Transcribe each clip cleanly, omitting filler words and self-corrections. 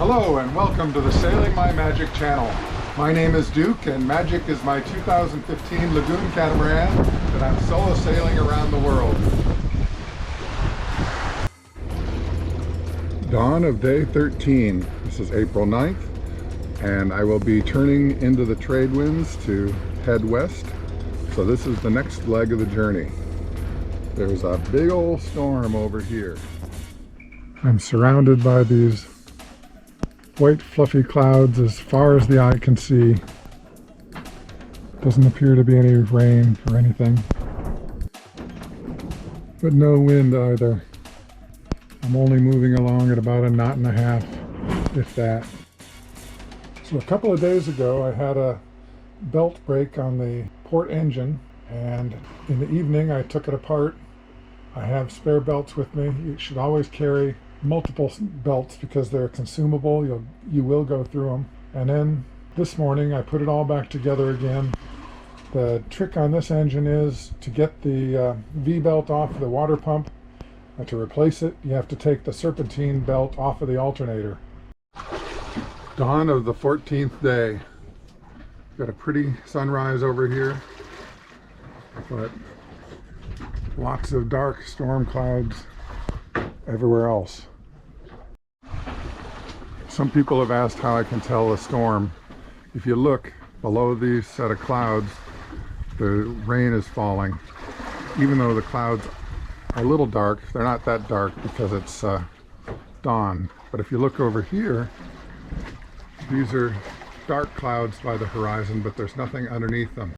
Hello and welcome to the Sailing My Magic channel. My name is Duke and Magic is my 2015 Lagoon catamaran that I'm solo sailing around the world. Dawn of day 13. This is April 9th and I will be turning into the Tradewinds to head west. So this is the next leg of the journey. There's a big old storm over here. I'm surrounded by these white fluffy clouds as far as the eye can see. Doesn't appear to be any rain or anything, but no wind either. I'm only moving along at about 1.5 knots, if that. So a couple of days ago I had a belt break on the port engine, and in the evening I took it apart. I have spare belts with me. You should always carry multiple belts because they're consumable. You will go through them. And then this morning I put it all back together again. The trick on this engine is to get the V-belt off the water pump. And to replace it, you have to take the serpentine belt off of the alternator. Dawn of the 14th day. Got a pretty sunrise over here, but lots of dark storm clouds everywhere else. Some people have asked how I can tell a storm. If you look below these set of clouds, the rain is falling. Even though the clouds are a little dark, they're not that dark because it's dawn. But if you look over here, these are dark clouds by the horizon, but there's nothing underneath them.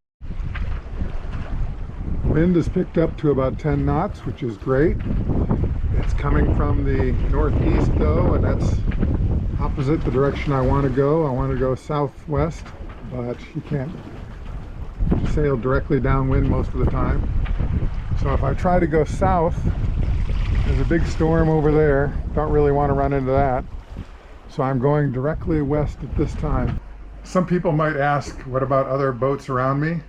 Wind has picked up to about 10 knots, which is great. It's coming from the northeast though, and that's opposite the direction I want to go. I want to go southwest, but you can't sail directly downwind most of the time. So if I try to go south, there's a big storm over there. Don't really want to run into that. So I'm going directly west at this time. Some people might ask, what about other boats around me?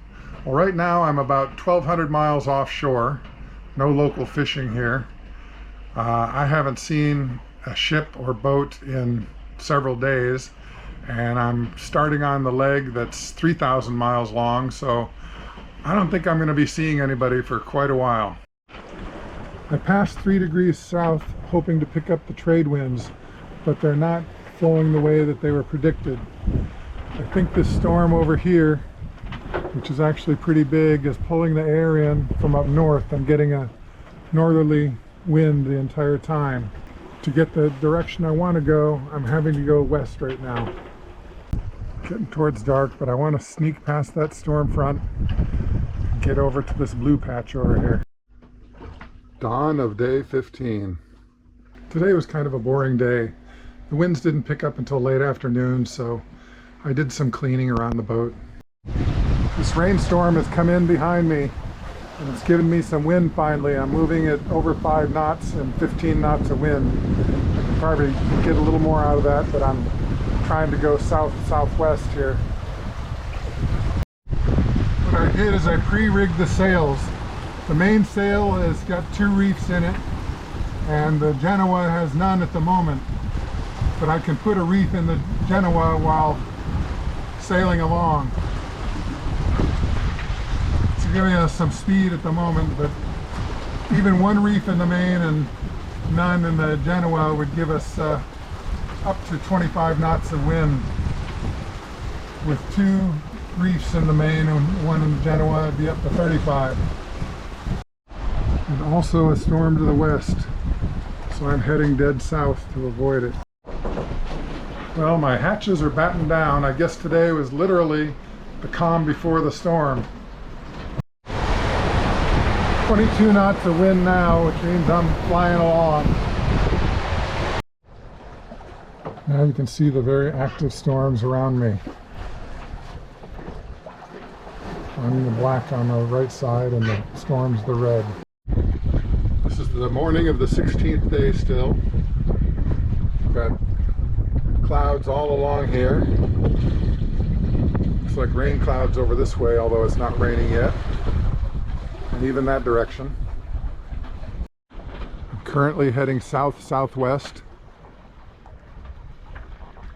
Well, right now I'm about 1,200 miles offshore. No local fishing here. I haven't seen a ship or boat in several days, and I'm starting on the leg that's 3,000 miles long, so I don't think I'm going to be seeing anybody for quite a while. I passed 3 degrees south hoping to pick up the trade winds, but they're not flowing the way that they were predicted. I think this storm over here, which is actually pretty big, is pulling the air in from up north and getting a northerly wind the entire time. To get the direction I want to go, I'm having to go west right now. Getting towards dark, but I want to sneak past that storm front and get over to this blue patch over here. Dawn of day 15. Today was kind of a boring day. The winds didn't pick up until late afternoon, so I did some cleaning around the boat. This rainstorm has come in behind me, and it's given me some wind finally. I'm moving at over 5 knots and 15 knots of wind. I can probably get a little more out of that, but I'm trying to go southwest here. What I did is I pre-rigged the sails. The main sail has got 2 reefs in it, and the Genoa has none at the moment. But I can put a reef in the Genoa while sailing along. Giving us some speed at the moment, but even 1 reef in the main and none in the Genoa would give us up to 25 knots of wind. With 2 reefs in the main and 1 in the Genoa, it'd be up to 35. And also a storm to the west, so I'm heading dead south to avoid it. Well, my hatches are battened down. I guess today was literally the calm before the storm. 22 knots of wind now, which means I'm flying along. Now you can see the very active storms around me. I'm the black on the right side and the storm's the red. This is the morning of the 16th day still. We've got clouds all along here. Looks like rain clouds over this way, although it's not raining yet. And even that direction. I'm currently heading south-southwest.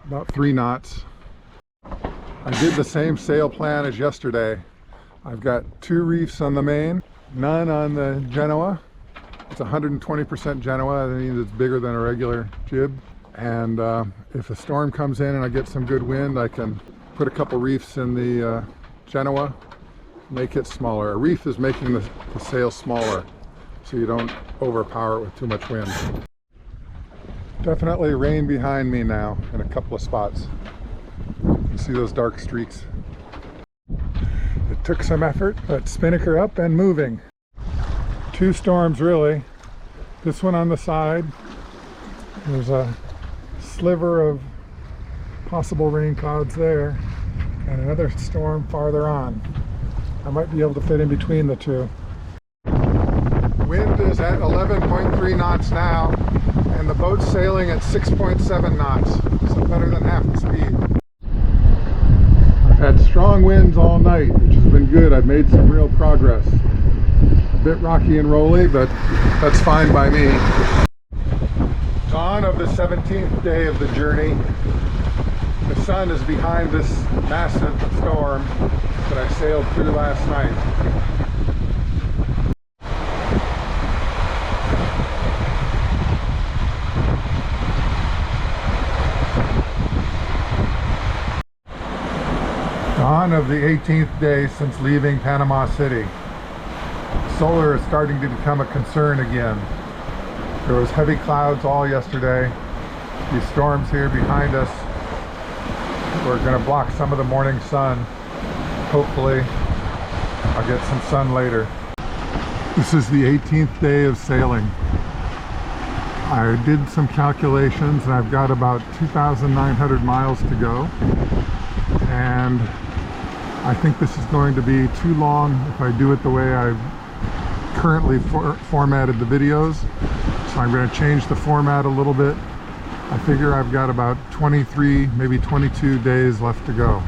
about 3 knots. I did the same sail plan as yesterday. I've got 2 reefs on the main, none on the Genoa. It's 120% Genoa, that means it's bigger than a regular jib. And if a storm comes in and I get some good wind, I can put a couple reefs in the Genoa, make it smaller. A reef is making the sail smaller, so you don't overpower it with too much wind. Definitely rain behind me now in a couple of spots. You see those dark streaks. It took some effort, but spinnaker up and moving. 2 storms really. This one on the side. There's a sliver of possible rain clouds there, and another storm farther on. I might be able to fit in between the 2. Wind is at 11.3 knots now, and the boat's sailing at 6.7 knots, so better than half the speed. I've had strong winds all night, which has been good. I've made some real progress. A bit rocky and rolly, but that's fine by me. Dawn of the 17th day of the journey. The sun is behind this massive storm that I sailed through last night. Dawn of the 18th day since leaving Panama City. Solar is starting to become a concern again. There was heavy clouds all yesterday. These storms here behind us were going to block some of the morning sun. Hopefully I'll get some sun later. This is the 18th day of sailing. I did some calculations and I've got about 2,900 miles to go, and I think this is going to be too long if I do it the way I've currently formatted the videos. So I'm going to change the format a little bit. I figure I've got about 23, maybe 22 days left to go.